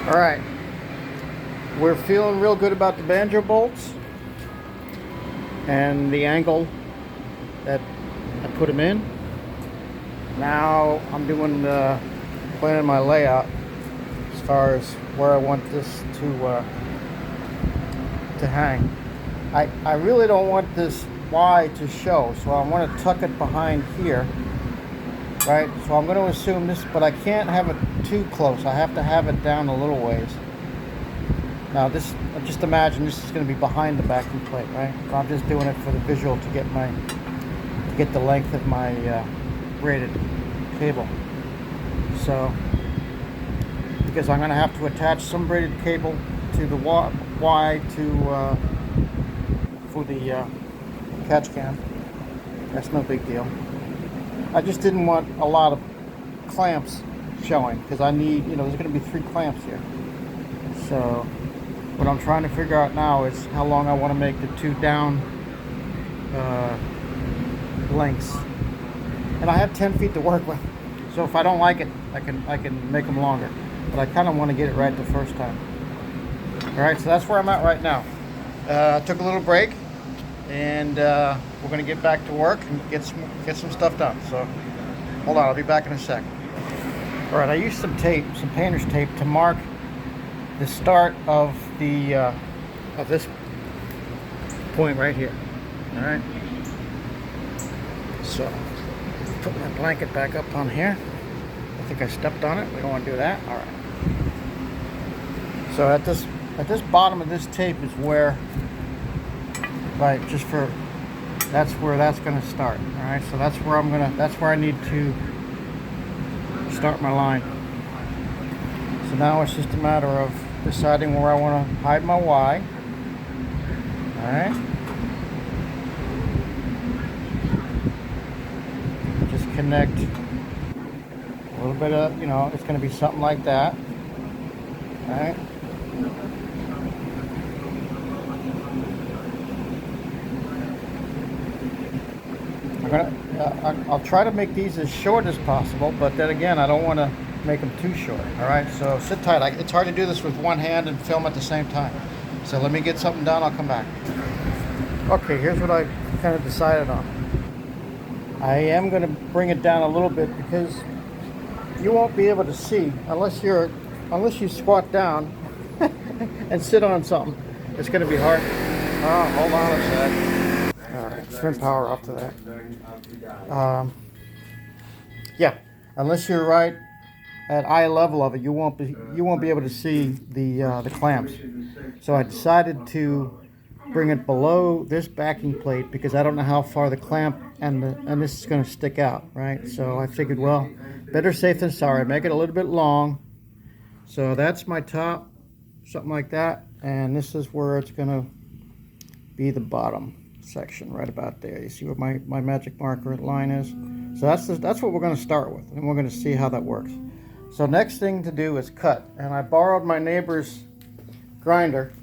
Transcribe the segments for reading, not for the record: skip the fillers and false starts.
All right, we're feeling real good about the banjo bolts and the angle that I put them in. Now I'm doing planning my layout as far as where I want this to hang. I really don't want this Y to show, so I want to tuck it behind here, right? So I'm going to assume this, but I can't have it too close. I have to have it down a little ways. Now this, just imagine this is going to be behind the backing plate, right? So I'm just doing it for the visual to get the length of my braided cable. So because I'm going to have to attach some braided cable to the Y to for the catch can. That's no big deal. I just didn't want a lot of clamps showing because I need, there's going to be 3 clamps here. So what I'm trying to figure out now is how long I want to make the 2 down lengths. And I have 10 feet to work with. So if I don't like it, I can make them longer. But I kind of want to get it right the first time. All right, so that's where I'm at right now. Took a little break, and we're going to get back to work and get some stuff done. So hold on, I'll be back in a sec. All right, I used some tape, some painter's tape, to mark the start of the of this point right here. All right. So put my blanket back up on here. I think I stepped on it. We don't want to do that. All right. So at this bottom of this tape is where, right, that's where that's going to start. All right. So that's where that's where I need to start my line. So now it's just a matter of deciding where I want to hide my Y. All right. Just connect a little bit of, it's going to be something like that. All right. I'll try to make these as short as possible, but then again, I don't want to make them too short. All right, so sit tight. It's hard to do this with one hand and film at the same time. So let me get something done. I'll come back. Okay, here's what I kind of decided on. I am going to bring it down a little bit because you won't be able to see unless you squat down and sit on something. It's going to be hard. Oh, hold on a sec. All right, turn power off to that. Yeah, unless you're right at eye level of it, you won't be able to see the clamps. So I decided to bring it below this backing plate because I don't know how far the clamp and this is going to stick out, right? So I figured, well, better safe than sorry. Make it a little bit long. So that's my top, something like that, and this is where it's going to be the bottom section, right about there. You see where my magic marker line is? So that's what we're going to start with, and we're going to see how that works. So next thing to do is cut, and I borrowed my neighbor's grinder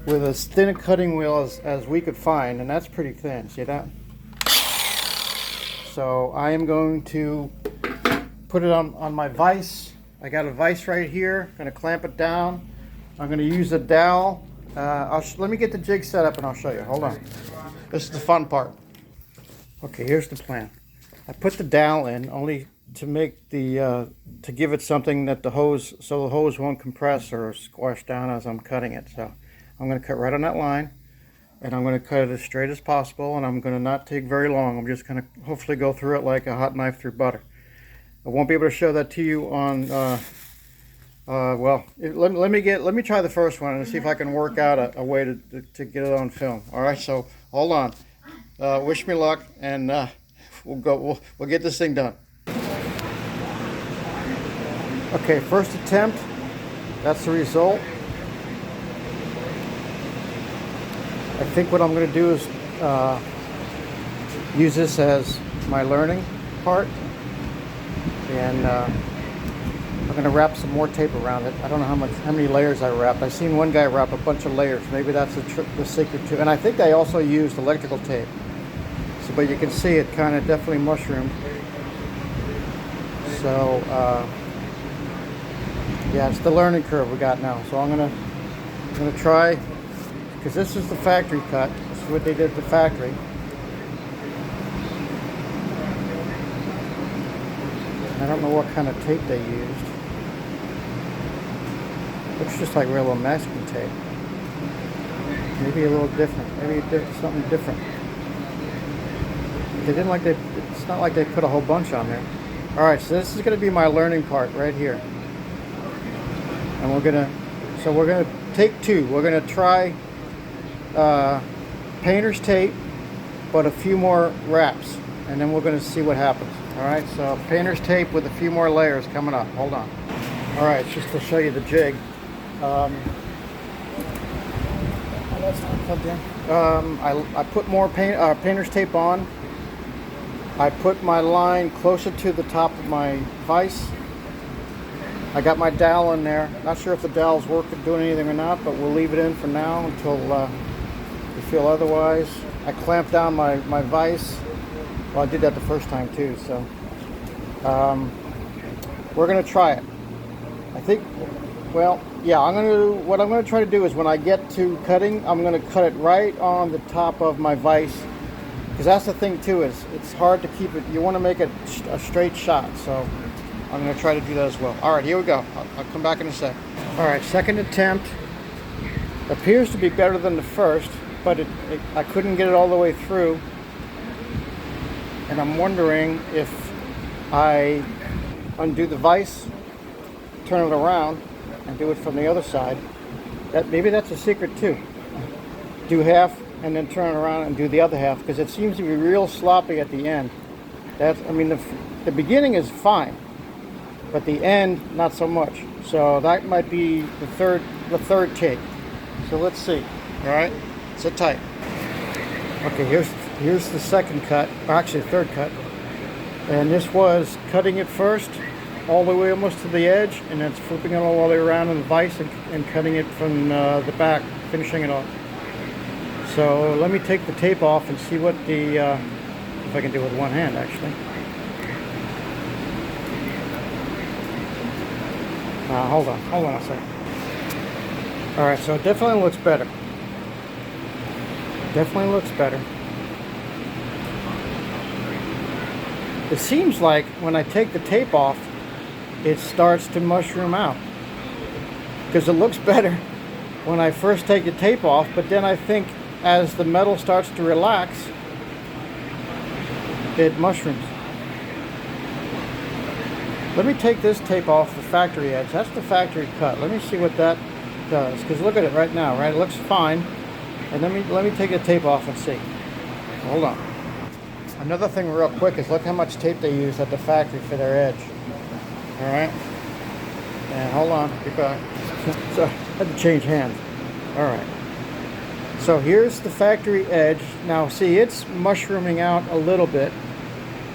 with as thin a cutting wheel as we could find, and that's pretty thin. See that? So I am going to put it on my vise. I got a vise right here. Going to clamp it down. I'm going to use a dowel. Let me get the jig set up and I'll show you. Hold on. This is the fun part. Okay, here's the plan. I put the dowel in only to make to give it something that the hose won't compress or squash down as I'm cutting it. So I'm going to cut right on that line, and I'm going to cut it as straight as possible, and I'm going to not take very long. I'm just going to hopefully go through it like a hot knife through butter. I won't be able to show that to you on let me try the first one and see if I can work out a way to get it on film. All right, so hold on. Wish me luck, and we'll get this thing done. Okay, first attempt. That's the result. I think what I'm going to do is use this as my learning part, and I'm going to wrap some more tape around it. I don't know how many layers I wrapped. I've seen one guy wrap a bunch of layers. Maybe that's the secret too. And I think I also used electrical tape. So, but you can see it kind of definitely mushroomed. So Yeah, it's the learning curve we got now. So I'm gonna try, because this is the factory cut. This is what they did at the factory. I don't know what kind of tape they used. Looks just like real masking tape. Maybe a little different. Maybe something different. They didn't like they. It's not like they put a whole bunch on there. All right, so this is going to be my learning part right here, and we're gonna take two. We're gonna try painter's tape, but a few more wraps, and then we're gonna see what happens. All right, so painter's tape with a few more layers coming up. Hold on. All right, just to show you the jig. That's not plugged in. I put more painter's tape on. I put my line closer to the top of my vise. I got my dowel in there. Not sure if the dowel's doing anything or not, but we'll leave it in for now until we feel otherwise. I clamped down my vise. Well, I did that the first time too, so we're gonna try it. I think, well, yeah, what I'm gonna try to do is when I get to cutting, I'm gonna cut it right on the top of my vise, because that's the thing too, is it's hard to keep it. You want to make it a straight shot, so I'm gonna try to do that as well. All right, here we go. I'll come back in a sec. All right, second attempt. Appears to be better than the first, but I couldn't get it all the way through. And I'm wondering if I undo the vise, turn it around, and do it from the other side. Maybe that's a secret too. Do half and then turn it around and do the other half, because it seems to be real sloppy at the end. The beginning is fine, but the end not so much. So that might be the third take. So let's see. All right, sit tight. Okay, here's the second cut, or actually the third cut. And this was cutting it first, all the way almost to the edge, and then flipping it all the way around in the vise and cutting it from the back, finishing it off. So let me take the tape off and see what if I can do it with one hand actually. Hold on a second. All right, so it definitely looks better. Definitely looks better. It seems like when I take the tape off, it starts to mushroom out, because it looks better when I first take the tape off, but then I think as the metal starts to relax, it mushrooms. Let me take this tape off the factory edge. That's the factory cut. Let me see what that does, because look at it right now, right? It looks fine. And let me take the tape off and see. Hold on. Another thing real quick is look how much tape they use at the factory for their edge. All right. And hold on, be back. So I had to change hands. All right. So here's the factory edge. Now see, it's mushrooming out a little bit,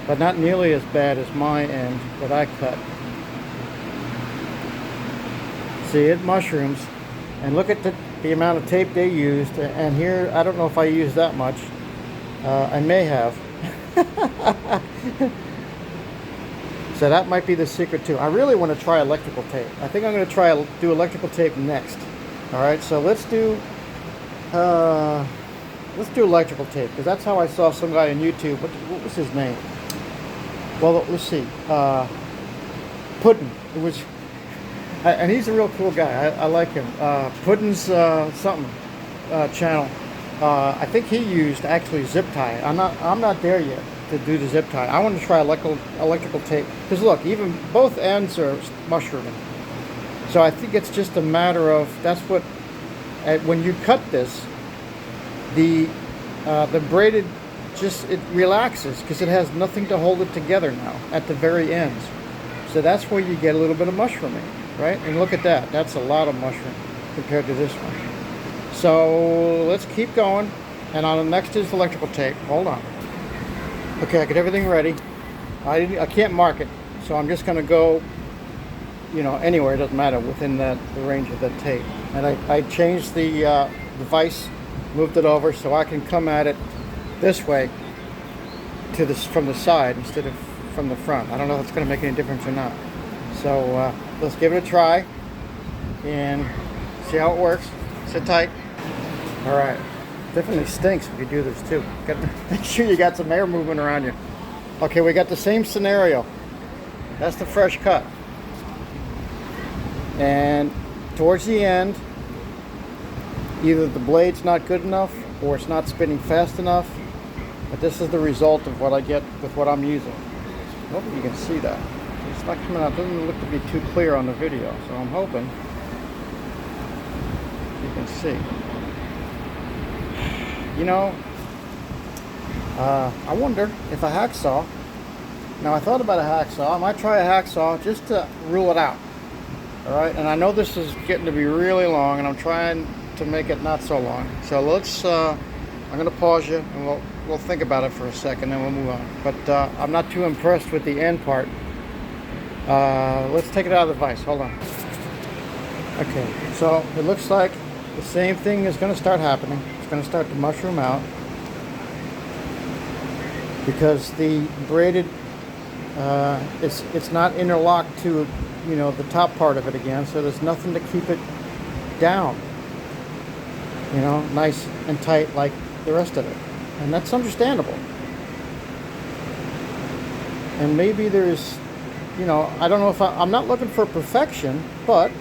but not nearly as bad as my end that I cut. See, it mushrooms. And look at the amount of tape they used. And here, I don't know if I used that much. I may have. So that might be the secret too. I really want to try electrical tape. I think I'm going to do electrical tape next. All right, so let's do electrical tape, because that's how I saw some guy on YouTube. What was his name? Well, let's see. Puddin. It was, and he's a real cool guy. I like him. Puddin's something channel. I think he used actually zip tie. I'm not there yet to do the zip tie. I want to try electrical tape, because look, even both ends are mushrooming. So I think it's just a matter of, that's what, when you cut this, the braided it relaxes, because it has nothing to hold it together now at the very ends. So that's where you get a little bit of mushrooming, right? And look at that. That's a lot of mushroom compared to this one. So let's keep going. And on the next is electrical tape. Hold on. Okay, I got everything ready. I can't mark it, so I'm just going to go, anywhere. It doesn't matter within the range of the tape. And I changed the vise, moved it over so I can come at it this way from the side instead of from the front. I don't know if it's going to make any difference or not. So let's give it a try. and see how it works. Sit tight. All right. Definitely stinks if you do this too. Got to make sure you got some air movement around you. Okay, we got the same scenario. That's the fresh cut. And towards the end, either the blade's not good enough or it's not spinning fast enough. But this is the result of what I get with what I'm using. I hope you can see that. It's not coming out. It doesn't look to be too clear on the video. So I'm hoping you can see. You know, I wonder if a hacksaw. Now I thought about a hacksaw. I might try a hacksaw just to rule it out. All right, and I know this is getting to be really long, and I'm trying to make it not so long. So let's. I'm going to pause you, and we'll think about it for a second, and we'll move on. But I'm not too impressed with the end part. Let's take it out of the vise. Hold on. Okay, so it looks like the same thing is going to start happening. It's going to start to mushroom out because the braided it's not interlocked to, you know, the top part of it again, so there's nothing to keep it down, you know, nice and tight like the rest of it, and that's understandable. And maybe there's, you know, I don't know if I'm not looking for perfection, but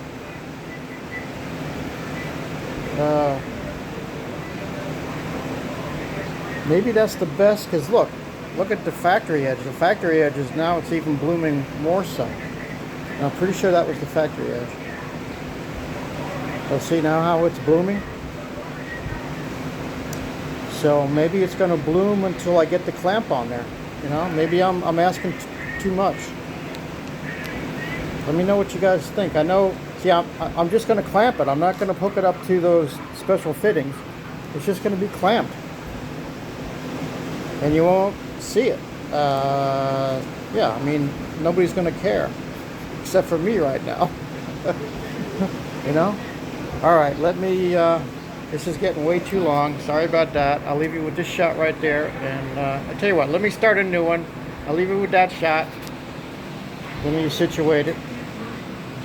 maybe that's the best, because look at the factory edge. The factory edge is now, it's even blooming more so. And I'm pretty sure that was the factory edge. So see now how it's blooming? So maybe it's going to bloom until I get the clamp on there. You know, maybe I'm asking too much. Let me know what you guys think. I know, see, I'm just going to clamp it. I'm not going to hook it up to those special fittings. It's just going to be clamped. And you won't see it. Yeah, I mean, nobody's going to care. Except for me right now. You know? All right, let me, this is getting way too long. Sorry about that. I'll leave you with this shot right there. And I tell you what, let me start a new one. I'll leave you with that shot. Let me situate it.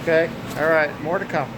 Okay, all right, more to come.